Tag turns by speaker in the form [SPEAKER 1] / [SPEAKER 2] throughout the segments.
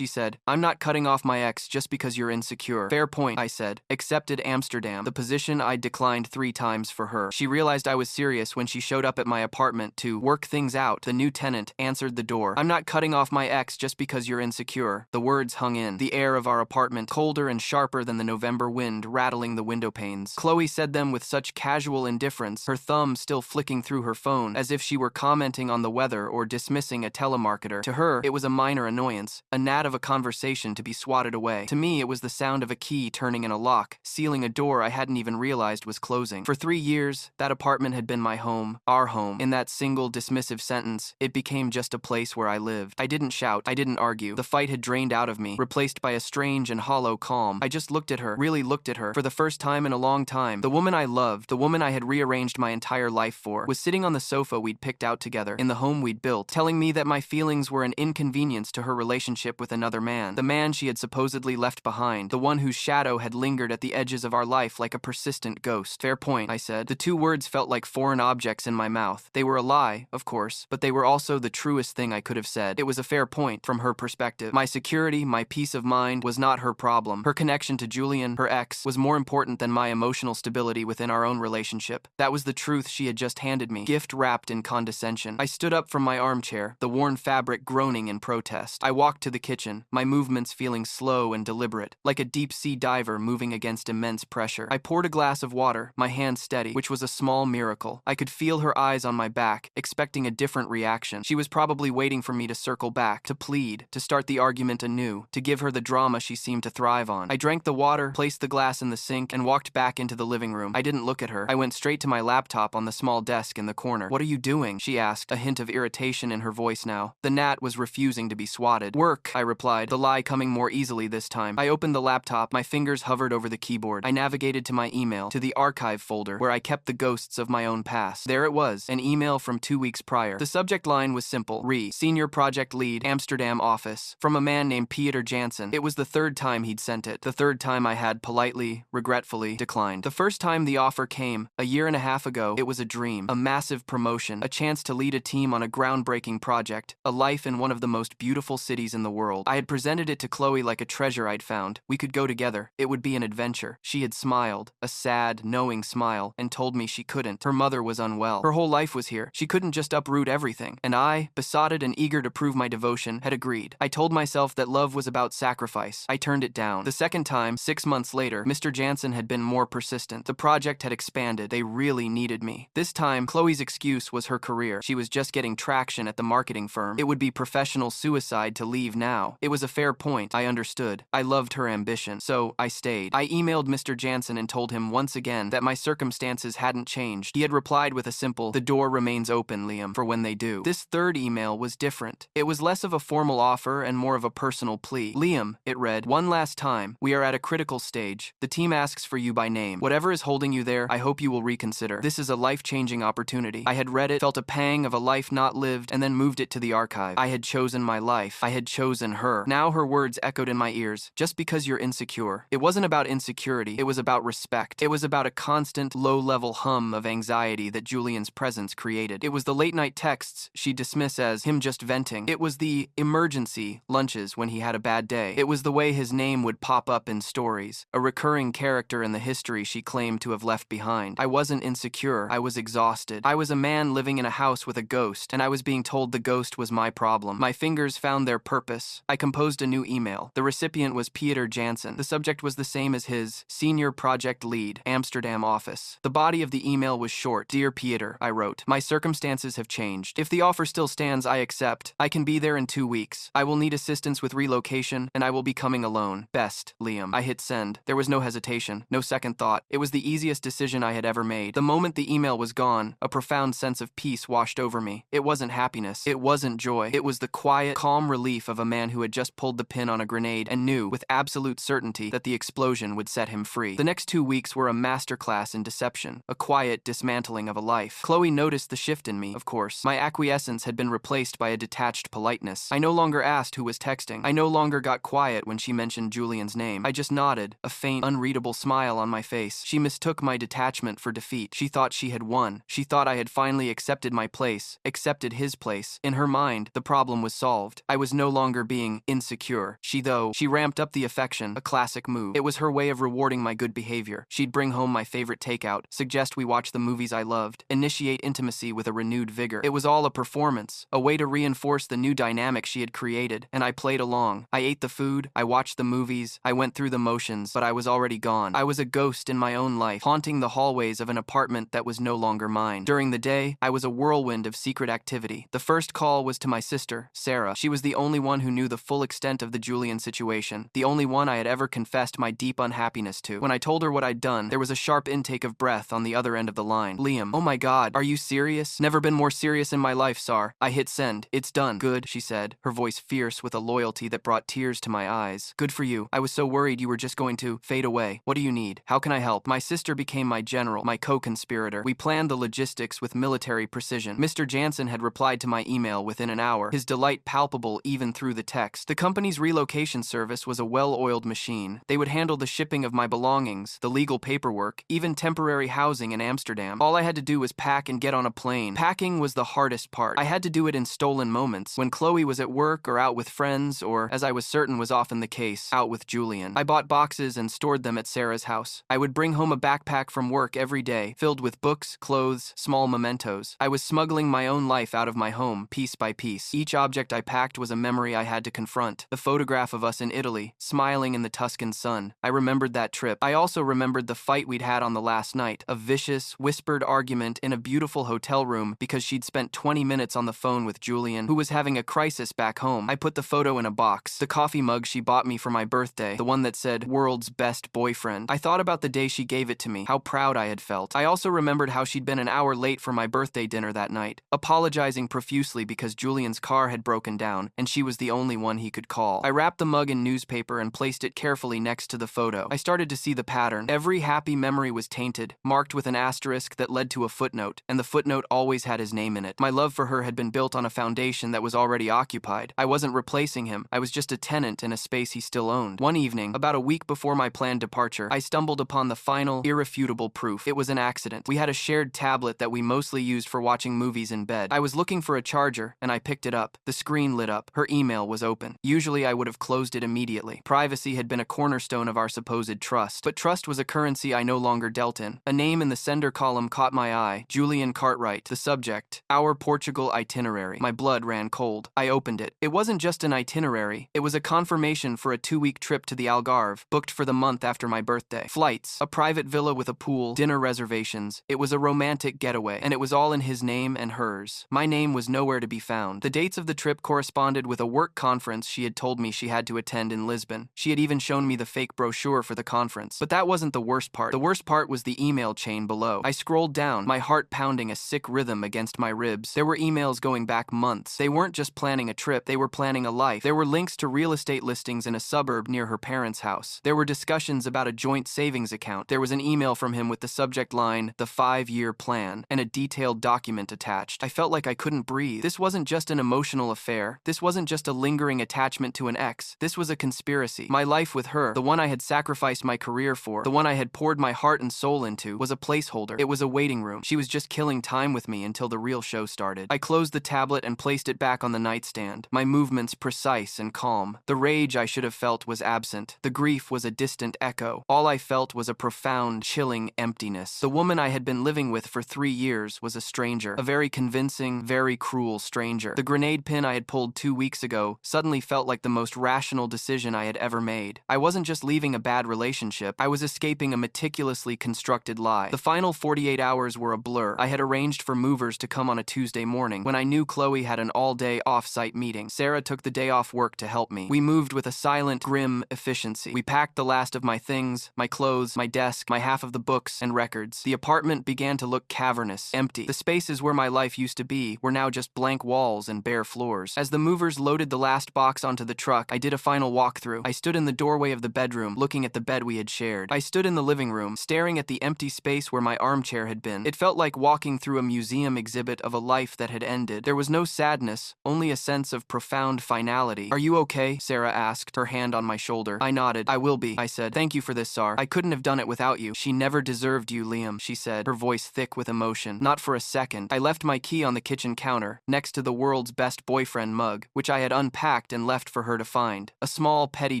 [SPEAKER 1] she said. I'm not cutting off my ex just because you're insecure. Fair point, I said. Accepted Amsterdam, the position I'd declined 3 times for her. She realized I was serious when she showed up at my apartment to work things out. The new tenant answered the door. I'm not cutting off my ex just because you're insecure. The words hung in the air of our apartment, colder and sharper than the November wind rattling the window panes. Chloe said them with such casual indifference, her thumb still flicking through her phone, as if she were commenting on the weather or dismissing a telemarketer. To her, it was a minor annoyance, a gnat of a conversation to be swatted away. To me, it was the sound of a key turning in a lock, sealing a door I hadn't even realized was closing. For 3 years, that apartment had been my home, our home. In that single dismissive sentence, it became just a place where I lived. I didn't shout, I didn't argue. The fight had drained out of me, replaced by a strange and hollow calm. I just looked at her, really looked at her, for the first time in a long time. The woman I loved, the woman I had rearranged my entire life for, was sitting on the sofa we'd picked out together, in the home we'd built, telling me that my feelings were an inconvenience to her relationship with another man, the man she had supposedly left behind, the one whose shadow had lingered at the edges of our life like a persistent ghost. Fair point, I said. The 2 words felt like foreign objects in my mouth. They were a lie, of course, but they were also the truest thing I could have said. It was a fair point from her perspective. My security, my peace of mind, was not her problem. Her connection to Julian, her ex, was more important than my emotional stability within our own relationship. That was the truth she had just handed me, gift wrapped in condescension. I stood up from my armchair, the worn fabric groaning in protest. I walked to the kitchen, my movements feeling slow and deliberate, like a deep-sea diver moving against immense pressure. I poured a glass of water, my hand steady, which was a small miracle. I could feel her eyes on my back, expecting a different reaction. She was probably waiting for me to circle back, to plead, to start the argument anew, to give her the drama she seemed to thrive on. I drank the water, placed the glass in the sink, and walked back into the living room. I didn't look at her. I went straight to my laptop on the small desk in the corner. What are you doing? She asked, a hint of irritation in her voice now. The gnat was refusing to be swatted. Work, I replied, the lie coming more easily this time. I opened the laptop, my fingers hovered over the keyboard. I navigated to my email, to the archive folder, where I kept the ghosts of my own past. There it was, an email from 2 weeks prior. The subject line was simple. Senior Project Lead, Amsterdam office. From a man named Pieter Jansen. It was the 3rd time he'd sent it. The 3rd time I had politely, regretfully, declined. The first time the offer came, a year and a half ago, it was a dream. A massive promotion. A chance to lead a team on a groundbreaking project. A life in one of the most beautiful cities in the world. I had presented it to Chloe like a treasure I'd found. We could go together. It would be an adventure. She had smiled, a sad, knowing smile, and told me she couldn't. Her mother was unwell. Her whole life was here. She couldn't just uproot everything. And I, besotted and eager to prove my devotion, had agreed. I told myself that love was about sacrifice. I turned it down. The second time, 6 months later, Mr. Jansen had been more persistent. The project had expanded. They really needed me. This time, Chloe's excuse was her career. She was just getting traction at the marketing firm. It would be professional suicide to leave now. It was a fair point. I understood. I loved her ambition. So, I stayed. I emailed Mr. Jansen and told him once again that my circumstances hadn't changed. He had replied with a simple, "The door remains open, Liam, for when they do." This 3rd email was different. It was less of a formal offer and more of a personal plea. "Liam," it read, "one last time. We are at a critical stage. The team asks for you by name. Whatever is holding you there, I hope you will reconsider. This is a life-changing opportunity." I had read it, felt a pang of a life not lived, and then moved it to the archive. I had chosen my life. I had chosen her. Now her words echoed in my ears. Just because you're insecure. It wasn't about insecurity. It was about respect. It was about a constant, low-level hum of anxiety that Julian's presence created. It was the late-night texts she'd dismiss as him just venting. It was the emergency lunches when he had a bad day. It was the way his name would pop up in stories, a recurring character in the history she claimed to have left behind. I wasn't insecure. I was exhausted. I was a man living in a house with a ghost, and I was being told the ghost was my problem. My fingers found their purpose. I composed a new email. The recipient was Pieter Jansen. The subject was the same as his, Senior Project Lead, Amsterdam office. The body of the email was short. "Dear Pieter," I wrote, "my circumstances have changed. If the offer still stands, I accept. I can be there in 2 weeks. I will need assistance with relocation, and I will be coming alone. Best, Liam." I hit send. There was no hesitation, no second thought. It was the easiest decision I had ever made. The moment the email was gone, a profound sense of peace washed over me. It wasn't happiness. It wasn't joy. It was the quiet, calm relief of a man who had just pulled the pin on a grenade and knew, with absolute certainty, that the explosion would set him free. The next 2 weeks were a masterclass in deception, a quiet dismantling of a life. Chloe noticed the shift in me, of course. My acquiescence had been replaced by a detached politeness. I no longer asked who was texting. I no longer got quiet when she mentioned Julian's name. I just nodded, a faint, unreadable smile on my face. She mistook my detachment for defeat. She thought she had won. She thought I had finally accepted my place, accepted his place. In her mind, the problem was solved. I was no longer being being insecure. She ramped up the affection, a classic move. It was her way of rewarding my good behavior. She'd bring home my favorite takeout, suggest we watch the movies I loved, initiate intimacy with a renewed vigor. It was all a performance, a way to reinforce the new dynamic she had created, and I played along. I ate the food, I watched the movies, I went through the motions, but I was already gone. I was a ghost in my own life, haunting the hallways of an apartment that was no longer mine. During the day, I was a whirlwind of secret activity. The first call was to my sister, Sarah. She was the only one who knew the full extent of the Julian situation, the only one I had ever confessed my deep unhappiness to. When I told her what I'd done, there was a sharp intake of breath on the other end of the line. Liam, oh my God, are you serious? Never been more serious in my life, Sar. I hit send. It's done. Good, she said, her voice fierce with a loyalty that brought tears to my eyes. Good for you. I was so worried you were just going to fade away. What do you need? How can I help? My sister became my general, my co-conspirator. We planned the logistics with military precision. Mr. Jansen had replied to my email within an hour, his delight palpable even through the text. The company's relocation service was a well-oiled machine. They would handle the shipping of my belongings, the legal paperwork, even temporary housing in Amsterdam. All I had to do was pack and get on a plane. Packing was the hardest part. I had to do it in stolen moments, when Chloe was at work or out with friends, or, as I was certain was often the case, out with Julian. I bought boxes and stored them at Sarah's house. I would bring home a backpack from work every day, filled with books, clothes, small mementos. I was smuggling my own life out of my home, piece by piece. Each object I packed was a memory I had to confront. The photograph of us in Italy, smiling in the Tuscan sun. I remembered that trip. I also remembered the fight we'd had on the last night, a vicious, whispered argument in a beautiful hotel room because she'd spent 20 minutes on the phone with Julian, who was having a crisis back home. I put the photo in a box, the coffee mug she bought me for my birthday, the one that said, "World's Best Boyfriend." I thought about the day she gave it to me, how proud I had felt. I also remembered how she'd been an hour late for my birthday dinner that night, apologizing profusely because Julian's car had broken down, and she was the only one he could call. I wrapped the mug in newspaper and placed it carefully next to the photo. I started to see the pattern. Every happy memory was tainted, marked with an asterisk that led to a footnote, and the footnote always had his name in it. My love for her had been built on a foundation that was already occupied. I wasn't replacing him. I was just a tenant in a space he still owned. One evening, about a week before my planned departure, I stumbled upon the final, irrefutable proof. It was an accident. We had a shared tablet that we mostly used for watching movies in bed. I was looking for a charger, and I picked it up. The screen lit up. Her email was open. Usually I would have closed it immediately. Privacy had been a cornerstone of our supposed trust. But trust was a currency I no longer dealt in. A name in the sender column caught my eye. Julian Cartwright. The subject, Our Portugal Itinerary. My blood ran cold. I opened it. It wasn't just an itinerary. It was a confirmation for a 2-week trip to the Algarve, booked for the month after my birthday. Flights, a private villa with a pool, dinner reservations. It was a romantic getaway, and it was all in his name and hers. My name was nowhere to be found. The dates of the trip corresponded with a work conference she had told me she had to attend in Lisbon. She had even shown me the fake brochure for the conference. But that wasn't the worst part. The worst part was the email chain below. I scrolled down, my heart pounding a sick rhythm against my ribs. There were emails going back months. They weren't just planning a trip, they were planning a life. There were links to real estate listings in a suburb near her parents' house. There were discussions about a joint savings account. There was an email from him with the subject line, "The 5-year plan," and a detailed document attached. I felt like I couldn't breathe. This wasn't just an emotional affair. This wasn't just a lingering attachment to an ex. This was a conspiracy. My life with her, the one I had sacrificed my career for, the one I had poured my heart and soul into, was a placeholder. It was a waiting room. She was just killing time with me until the real show started. I closed the tablet and placed it back on the nightstand, my movements precise and calm. The rage I should have felt was absent. The grief was a distant echo. All I felt was a profound, chilling emptiness. The woman I had been living with for 3 years was a stranger, a very convincing, very cruel stranger. The grenade pin I had pulled 2 weeks ago suddenly felt like the most rational decision I had ever made. I wasn't just leaving a bad relationship, I was escaping a meticulously constructed lie. The final 48 hours were a blur. I had arranged for movers to come on a Tuesday morning, when I knew Chloe had an all-day off-site meeting. Sarah took the day off work to help me. We moved with a silent, grim efficiency. We packed the last of my things, my clothes, my desk, my half of the books and records. The apartment began to look cavernous, empty. The spaces where my life used to be were now just blank walls and bare floors. As the movers loaded the last box onto the truck, I did a final walkthrough. I stood in the doorway of the bedroom, looking at the bed we had shared. I stood in the living room, staring at the empty space where my armchair had been. It felt like walking through a museum exhibit of a life that had ended. There was no sadness, only a sense of profound finality. "Are you okay?" Sarah asked, her hand on my shoulder. I nodded. "I will be," I said. "Thank you for this, Sar. I couldn't have done it without you." "She never deserved you, Liam," she said, her voice thick with emotion. Not for a second. I left my key on the kitchen counter, next to the World's Best Boyfriend mug, which I had unpacked packed and left for her to find. A small, petty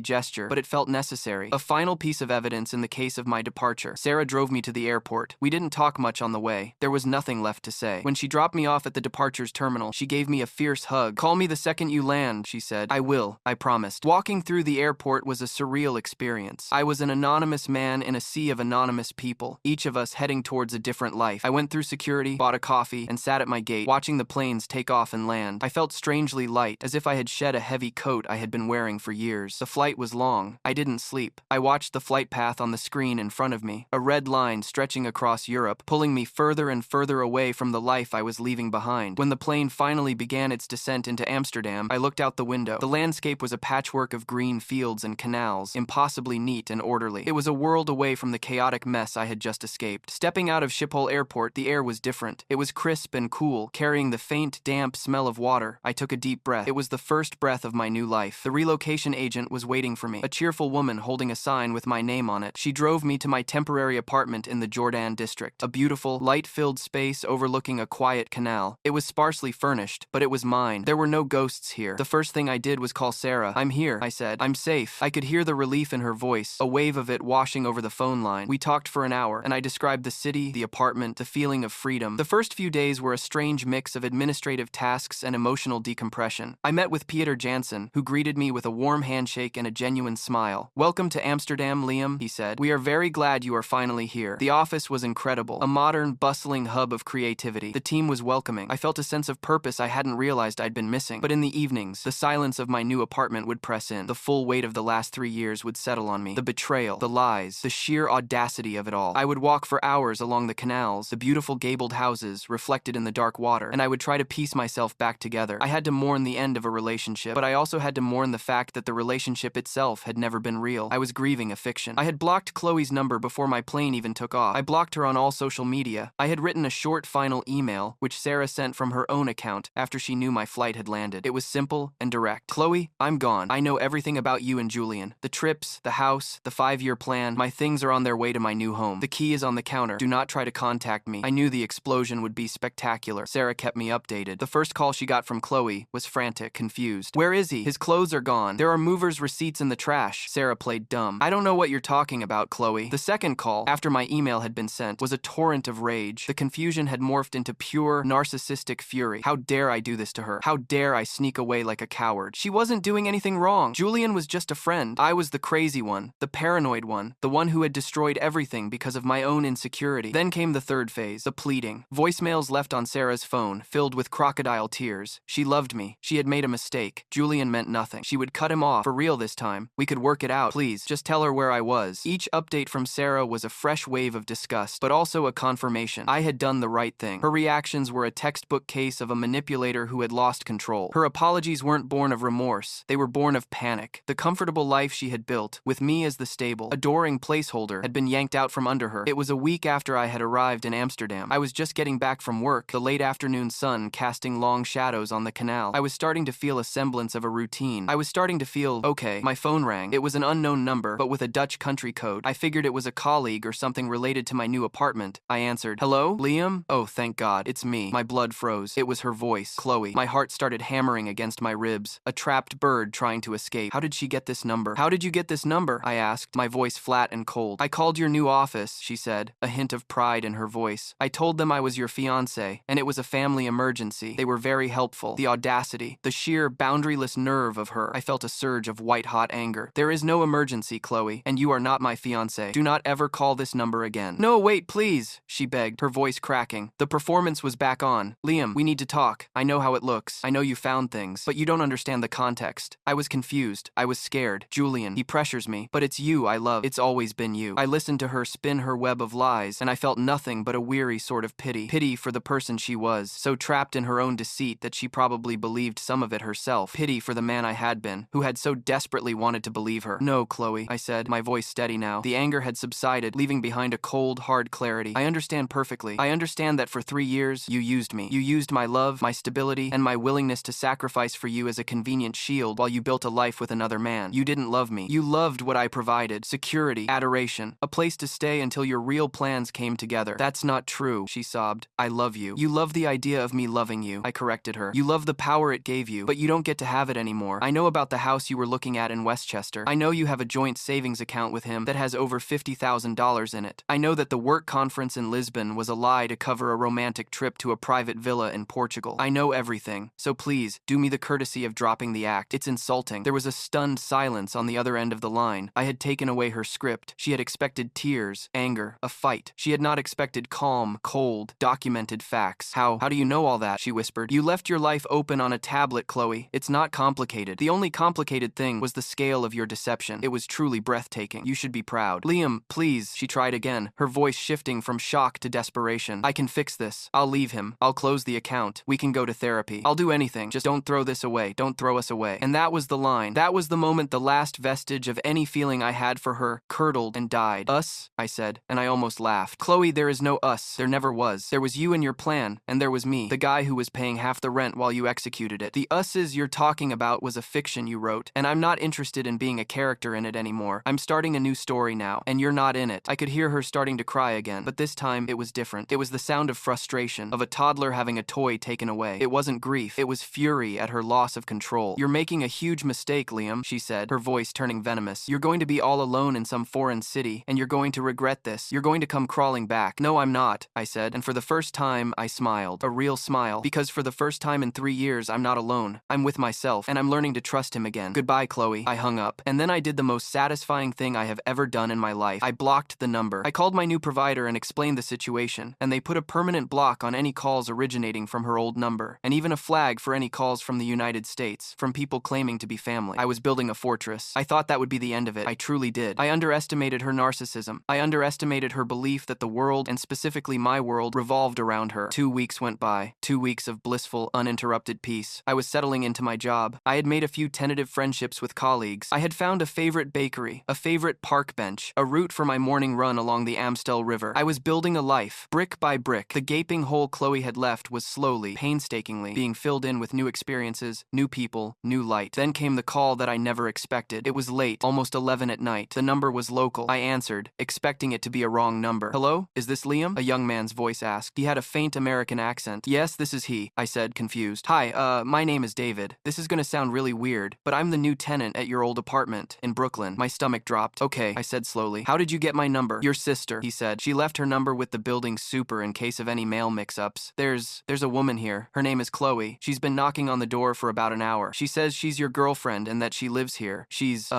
[SPEAKER 1] gesture, but it felt necessary. A final piece of evidence in the case of my departure. Sarah drove me to the airport. We didn't talk much on the way. There was nothing left to say. When she dropped me off at the departures terminal, she gave me a fierce hug. "Call me the second you land," she said. "I will," I promised. Walking through the airport was a surreal experience. I was an anonymous man in a sea of anonymous people, each of us heading towards a different life. I went through security, bought a coffee, and sat at my gate, watching the planes take off and land. I felt strangely light, as if I had shed a heavy coat I had been wearing for years. The flight was long. I didn't sleep. I watched the flight path on the screen in front of me, a red line stretching across Europe, pulling me further and further away from the life I was leaving behind. When the plane finally began its descent into Amsterdam, I looked out the window. The landscape was a patchwork of green fields and canals, impossibly neat and orderly. It was a world away from the chaotic mess I had just escaped. Stepping out of Schiphol Airport, the air was different. It was crisp and cool, carrying the faint, damp smell of water. I took a deep breath. It was the first breath of my new life. The relocation agent was waiting for me, a cheerful woman holding a sign with my name on it. She drove me to my temporary apartment in the Jordan district, a beautiful, light-filled space overlooking a quiet canal. It was sparsely furnished, but it was mine. There were no ghosts here. The first thing I did was call Sarah. "I'm here," I said. "I'm safe." I could hear the relief in her voice, a wave of it washing over the phone line. We talked for an hour, and I described the city, the apartment, the feeling of freedom. The first few days were a strange mix of administrative tasks and emotional decompression. I met with Pieter Jansen, who greeted me with a warm handshake and a genuine smile. "Welcome to Amsterdam, Liam," he said. "We are very glad you are finally here." The office was incredible, a modern, bustling hub of creativity. The team was welcoming. I felt a sense of purpose I hadn't realized I'd been missing. But in the evenings, the silence of my new apartment would press in. The full weight of the last 3 years would settle on me. The betrayal, the lies, the sheer audacity of it all. I would walk for hours along the canals, the beautiful gabled houses reflected in the dark water, and I would try to piece myself back together. I had to mourn the end of a relationship, but I also had to mourn the fact that the relationship itself had never been real. I was grieving a fiction. I had blocked Chloe's number before my plane even took off. I blocked her on all social media. I had written a short final email, which Sarah sent from her own account after she knew my flight had landed. It was simple and direct. "Chloe, I'm gone. I know everything about you and Julian. The trips, the house, the 5-year plan. My things are on their way to my new home. The key is on the counter. Do not try to contact me." I knew the explosion would be spectacular. Sarah kept me updated. The first call she got from Chloe was frantic, confused. "Where is he? His clothes are gone. There are movers' receipts in the trash." Sarah played dumb. "I don't know what you're talking about, Chloe." The second call, after my email had been sent, was a torrent of rage. The confusion had morphed into pure, narcissistic fury. How dare I do this to her? How dare I sneak away like a coward? She wasn't doing anything wrong. Julian was just a friend. I was the crazy one, the paranoid one, the one who had destroyed everything because of my own insecurity. Then came the third phase, the pleading. Voicemails left on Sarah's phone, filled with crocodile tears. She loved me. She had made a mistake. Julian meant nothing. She would cut him off, for real this time. We could work it out. Please, just tell her where I was. Each update from Sarah was a fresh wave of disgust, but also a confirmation. I had done the right thing. Her reactions were a textbook case of a manipulator who had lost control. Her apologies weren't born of remorse. They were born of panic. The comfortable life she had built, with me as the stable, adoring placeholder, had been yanked out from under her. It was a week after I had arrived in Amsterdam. I was just getting back from work, the late afternoon sun casting long shadows on the canal. I was starting to feel a semblance of a routine. I was starting to feel okay. My phone rang. It was an unknown number, but with a Dutch country code. I figured it was a colleague or something related to my new apartment. I answered. "Hello, Liam?" "Oh, thank God. It's me." My blood froze. It was her voice, Chloe. My heart started hammering against my ribs. A trapped bird trying to escape. "How did she get this number?" "How did you get this number?" I asked, my voice flat and cold. "I called your new office," she said, a hint of pride in her voice. "I told them I was your fiancé, and it was a family emergency. They were very helpful." The audacity, the sheer, boundaryless nerve of her. I felt a surge of white-hot anger. "There is no emergency, Chloe, and you are not my fiancé. Do not ever call this number again." "No, wait, please," she begged, her voice cracking. The performance was back on. "Liam, we need to talk. I know how it looks. I know you found things, but you don't understand the context." I was confused. I was scared. "Julian, he pressures me, but it's you I love. It's always been you." I listened to her spin her web of lies, and I felt nothing but a weary sort of pity. Pity for the person she was, so trapped in her own deceit that she probably believed some of it herself. Pity for the man I had been, who had so desperately wanted to believe her. "No, Chloe," I said, my voice steady now. The anger had subsided, leaving behind a cold, hard clarity. "I understand perfectly. I understand that for 3 years, you used me. You used my love, my stability, and my willingness to sacrifice for you as a convenient shield while you built a life with another man. You didn't love me. You loved what I provided. Security, adoration, a place to stay until your real plans came together." "That's not true," she sobbed. "I love you. You love the idea of me loving you," I corrected her. "You love the power it gave you, but you don't get to have it anymore. I know about the house you were looking at in Westchester. I know you have a joint savings account with him that has over $50,000 in it. I know that the work conference in Lisbon was a lie to cover a romantic trip to a private villa in Portugal. I know everything, so please, do me the courtesy of dropping the act. It's insulting. There was a stunned silence on the other end of the line. I had taken away her script. She had expected tears, anger, a fight. She had not expected calm, cold, documented facts. How do you know all that? She whispered. You left your life open on a tablet, Chloe. It's not complicated. The only complicated thing was the scale of your deception. It was truly breathtaking. You should be proud. Liam, please, she tried again, her voice shifting from shock to desperation. I can fix this. I'll leave him. I'll close the account. We can go to therapy. I'll do anything. Just don't throw this away. Don't throw us away. And that was the line. That was the moment the last vestige of any feeling I had for her curdled and died. Us? I said, and I almost laughed. Chloe, there is no us. There never was. There was you and your plan, and there was me, the guy who was paying half the rent while you executed it. The us's you're talking about was a fiction you wrote, and I'm not interested in being a character in it anymore. I'm starting a new story now, and you're not in it. I could hear her starting to cry again, but this time it was different. It was the sound of frustration, of a toddler having a toy taken away. It wasn't grief. It was fury at her loss of control. You're making a huge mistake, Liam, she said, her voice turning venomous. You're going to be all alone in some foreign city, and you're going to regret this. You're going to come crawling back. No, I'm not, I said, and for the first time, I smiled. A real smile, because for the first time in 3 years, I'm not alone. I'm with myself, and I'm learning to trust him again. Goodbye, Chloe. I hung up, and then I did the most satisfying thing I have ever done in my life. I blocked the number. I called my new provider and explained the situation, and they put a permanent block on any calls originating from her old number, and even a flag for any calls from the United States, from people claiming to be family. I was building a fortress. I thought that would be the end of it. I truly did. I underestimated her narcissism. I underestimated her belief that the world, and specifically my world, revolved around her. 2 weeks went by. 2 weeks of blissful, uninterrupted peace. I was settling into my job. I had made a few tentative friendships with colleagues. I had found a favorite bakery, a favorite park bench, a route for my morning run along the Amstel River. I was building a life, brick by brick. The gaping hole Chloe had left was slowly, painstakingly, being filled in with new experiences, new people, new light. Then came the call that I never expected. It was late, almost 11 at night. The number was local. I answered, expecting it to be a wrong number. Hello? Is this Liam? A young man's voice asked. He had a faint American accent. Yes, this is he, I said, confused. Hi, my name is David. This is gonna sound really weird, but I'm the new tenant at your old apartment in Brooklyn. My stomach dropped. Okay, I said slowly. How did you get my number? Your sister, he said. She left her number with the building super in case of any mail mix-ups. There's a woman here. Her name is Chloe. She's been knocking on the door for about an hour. She says she's your girlfriend and that she lives here. She's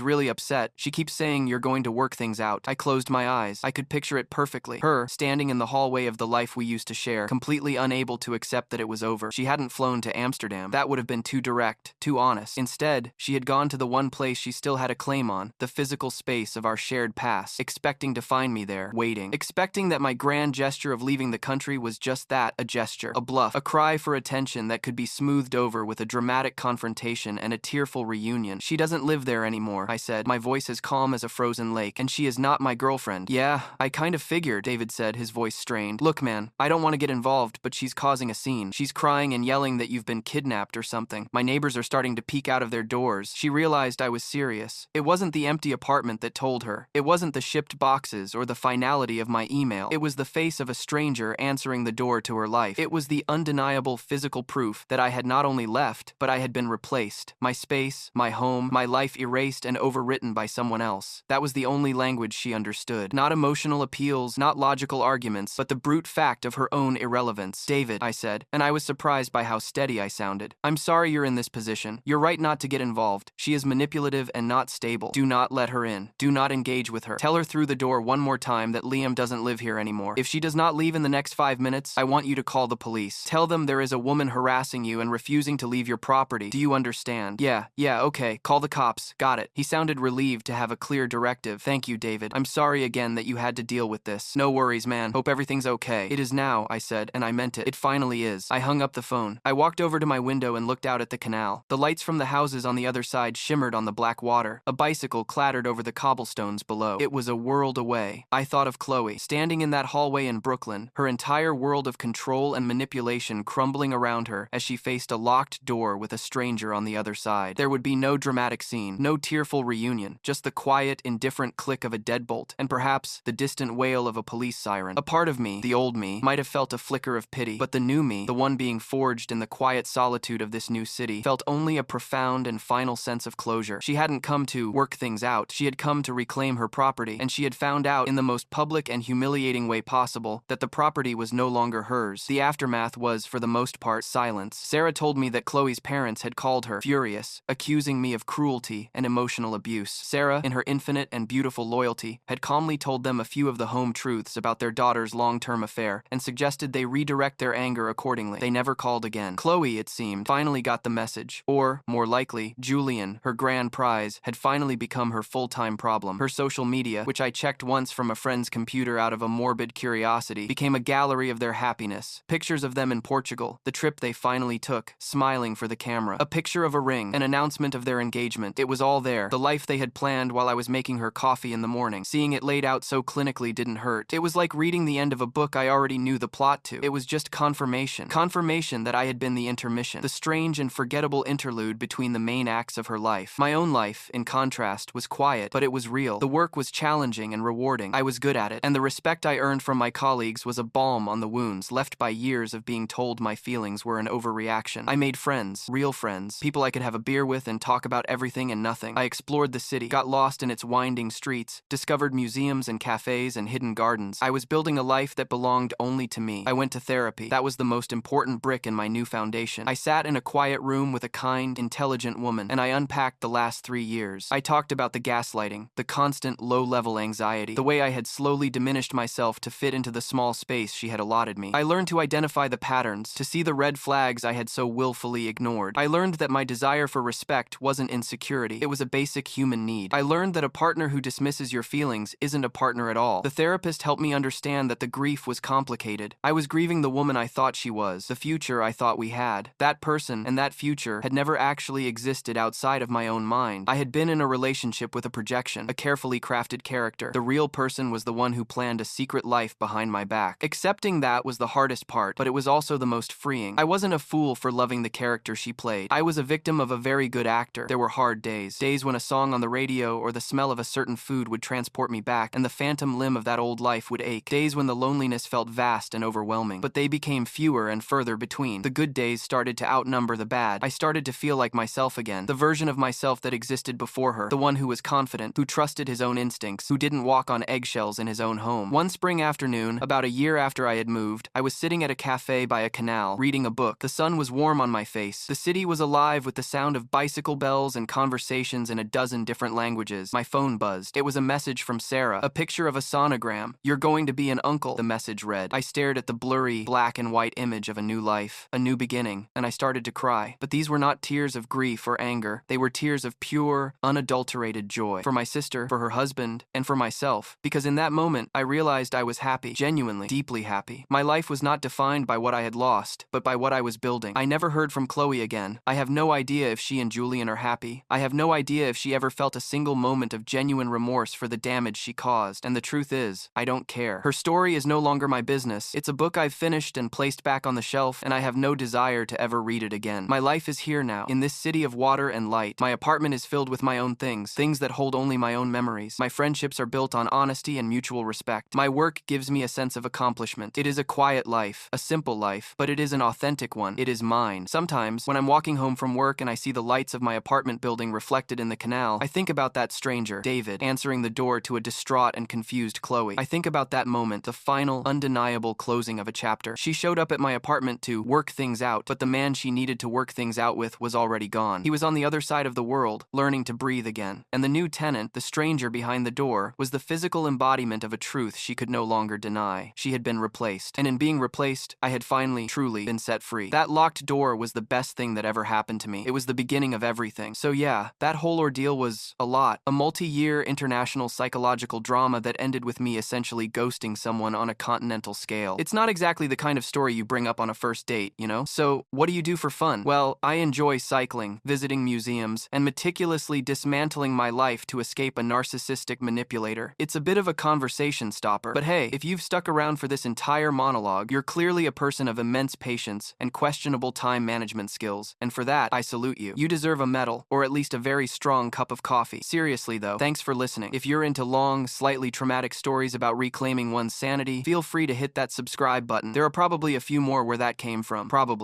[SPEAKER 1] really upset. She keeps saying you're going to work things out. I closed my eyes. I could picture it perfectly. Her, standing in the hallway of the life we used to share, completely unable to accept that it was over. She hadn't flown to Amsterdam. That would have been too direct, too honest. Instead, she had gone to the one place she still had a claim on, the physical space of our shared past, expecting to find me there, waiting, expecting that my grand gesture of leaving the country was just that, a gesture, a bluff, a cry for attention that could be smoothed over with a dramatic confrontation and a tearful reunion. She doesn't live there anymore, I said, my voice as calm as a frozen lake, and she is not my girlfriend. Yeah, I kind of figured, David said, his voice strained. Look, man, I don't want to get involved, but she's causing a scene. She's crying and yelling that you've been kidnapped or something. My neighbors are starting to peek out of their doors. She realized I was serious. It wasn't the empty apartment that told her. It wasn't the shipped boxes or the finality of my email. It was the face of a stranger answering the door to her life. It was the undeniable physical proof that I had not only left, but I had been replaced. My space, my home, my life erased and overwritten by someone else. That was the only language she understood. Not emotional appeals, not logical arguments, but the brute fact of her own irrelevance. David, I said, and I was surprised by how steady I sounded. I'm sorry you're in this position. You're right not to get involved. She is manipulative and not stable. Do not let her in. Do not engage with her. Tell her through the door one more time that Liam doesn't live here anymore. If she does not leave in the next 5 minutes, I want you to call the police. Tell them there is a woman harassing you and refusing to leave your property. Do you understand? Yeah, okay. Call the cops. Got it. He sounded relieved to have a clear directive. Thank you, David. I'm sorry again that you had to deal with this. No worries, man. Hope everything's okay. It is now, I said, and I meant it. It finally is. I hung up the phone. I walked over to my window and looked out at the canal. The lights from the houses on the other side shimmered on the black water. A bicycle clattered over the cobblestones below. It was a world away. I thought of Chloe, standing in that hallway in Brooklyn, her entire world of control and manipulation crumbling around her as she faced a locked door with a stranger on the other side. There would be no dramatic scene, no tearful reunion, just the quiet, indifferent click of a deadbolt, and perhaps the distant wail of a police siren. A part of me, the old me, might have felt a flicker of pity, but the new me, the one being forged in the quiet solitude of this new city, felt only a profound and final sense of closure. She hadn't come to work things out, she had come to reclaim her property, and she had found out in the most public and humiliating way possible that the property was no longer hers. The aftermath was, for the most part, silence. Sarah told me that Chloe's parents had called her, furious, accusing me of cruelty and emotional abuse. Sarah, in her infinite and beautiful loyalty, had calmly told them a few of the home truths about their daughter's long-term affair and suggested they redirect their anger accordingly. They never called again. Chloe, it seemed, finally got the message. Or, more likely, Julian, her grand prize, had finally become her full-time problem. Her social media, which I checked once from a friend's computer out of a morbid curiosity, became a gallery of their happiness. Pictures of them in Portugal, the trip they finally took, smiling for the camera. A picture of a ring, an announcement of their engagement. It was all there. The life they had planned while I was making her coffee in the morning. Seeing it laid out so clinically didn't hurt. It was like reading the end of a book I already knew the plot to. It was just confirmation. Confirmation that I had been the intermission, the strange and forgettable interlude between the main acts of her life. My own life, in contrast, was quiet, but it was real. The work was challenging and rewarding. I was good at it, and the respect I earned from my colleagues was a balm on the wounds left by years of being told my feelings were an overreaction. I made friends, real friends, people I could have a beer with and talk about everything and nothing. I explored the city, got lost in its winding streets, discovered museums and cafes and hidden gardens. I was building a life that belonged only to me. I went to therapy. That was the most important brick in my new foundation. I sat in a quiet room with a kind, intelligent woman, and I unpacked the last 3 years. I talked about the gaslighting, the constant low-level anxiety, the way I had slowly diminished myself to fit into the small space she had allotted me. I learned to identify the patterns, to see the red flags I had so willfully ignored. I learned that my desire for respect wasn't insecurity. It was a basic human need. I learned that a partner who dismisses your feelings isn't a partner at all. The therapist helped me understand that the grief was complicated. I was grieving the woman I thought she was, the future I thought we had. That person and that future had never actually existed outside of my own mind. I had been in a relationship with a projection, a carefully crafted character. The real person was the one who planned a secret life behind my back. Accepting that was the hardest part, but it was also the most freeing. I wasn't a fool for loving the character she played. I was a victim of a very good actor. There were hard days. Days when a song on the radio or the smell of a certain food would transport me back, and the phantom limb of that old life would ache. Days when the loneliness felt vast and overwhelming. But they became fewer and further between. The good days started to outnumber the bad. I started to feel like myself again. The version of myself that existed before her. The one who was confident, who trusted his own instincts, who didn't walk on eggshells in his own home. One spring afternoon, about a year after I had moved, I was sitting at a cafe by a canal, reading a book. The sun was warm on my face. The city was alive with the sound of bicycle bells and conversations in a dozen different languages. My phone buzzed. It was a message from Sarah, a picture of a sonogram. "You're going to be an uncle," the message read. I stared at the blurry, black and white image of a new life, a new beginning, and I started to cry. But these were not tears of grief or anger. They were tears of pure, unadulterated joy. For my sister, for her husband, and for myself. Because in that moment, I realized I was happy, genuinely, deeply happy. My life was not defined by what I had lost, but by what I was building. I never heard from Chloe again. I have no idea if she and Julian are happy. I have no idea if she ever felt a single moment of genuine remorse for the damage she caused. And the truth is, I don't care. Her story is no longer my business. It's a book I've finished and placed back on the shelf, and I have no desire to ever read it again. My life is here now, in this city of water and light. My apartment is filled with my own things, things that hold only my own memories. My friendships are built on honesty and mutual respect. My work gives me a sense of accomplishment. It is a quiet life, a simple life, but it is an authentic one. It is mine. Sometimes, when I'm walking home from work and I see the lights of my apartment building reflected in the canal, I think about that stranger, David, answering the door to a distraught and confused Chloe. I think about that moment, the final, undeniable closing of a chapter. She showed up at my apartment to work things out, but the man she needed to work things out with was already gone. He was on the other side of the world, learning to breathe again. And the new tenant, the stranger behind the door, was the physical embodiment of a truth she could no longer deny. She had been replaced. And in being replaced, I had finally, truly been set free. That locked door was the best thing that ever happened to me. It was the beginning of everything. So yeah, that whole ordeal was a lot. A multi-year international psychological drama that ended with me essentially ghosting someone on a continental scale. It's not exactly the kind of story you bring up on a first date, you know? So, what do you do for fun? Well, I enjoy cycling, visiting museums, and meticulously dismantling my life to escape a narcissistic manipulator. It's a bit of a conversation stopper, but hey, if you've stuck around for this entire monologue, you're clearly a person of immense patience and questionable time management skills, and for that, I salute you. You deserve a medal, or at least a very strong cup of coffee. Seriously though, thanks for listening. If you're into long, slightly traumatic stories about reclaiming one's sanity, feel free to hit that subscribe button. There are probably a few more where that came from. Probably.